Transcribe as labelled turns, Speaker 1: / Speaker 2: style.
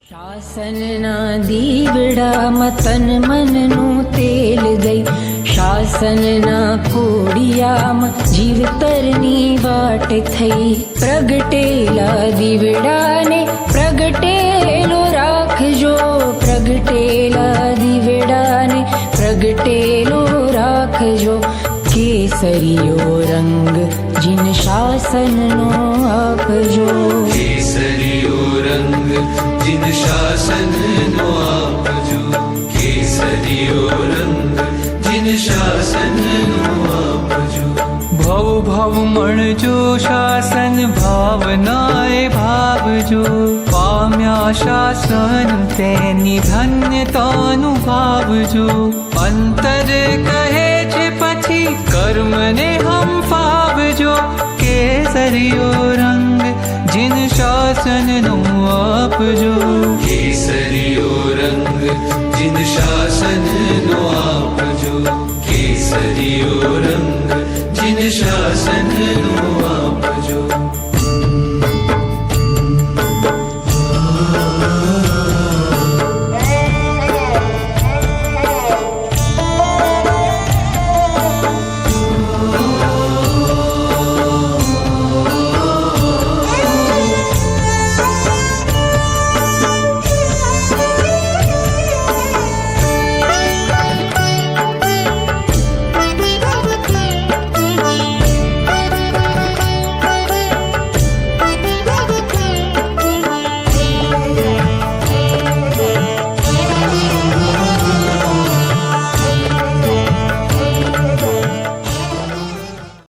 Speaker 1: શાસનના દીવડામાં તન મનનું તેલ દઈ, શાસનના કોડિયામાં જીવતરની વાટ થઈ. પ્રગટેલા દીવડાને પ્રગટેલો રાખજો, પ્રગટેલા દીવડાને પ્રગટેલો રાખજો. કેસરીયો રંગ જીન શાસનનો આપજો,
Speaker 2: કેસરીયો રંગ જીન શાસનનો આપજો, કેસરીયો રંગ જીન શાસનનો આપજો.
Speaker 3: ભવ ભવ મળજો શાસન, ભાવનાએ ભાવજો. પામ્યા શાસન તેની ધન્યતાનું ભાવજો. અંતર કહે છે પછી કર્મને હમ ફાવજો. કેસરીયો રંગ જીન શાસનનો આપજો,
Speaker 2: કેસરીયો રંગ જીન શાસનનો આપજો, કેસરીયો રંગ જીન શાસનનો આપજો.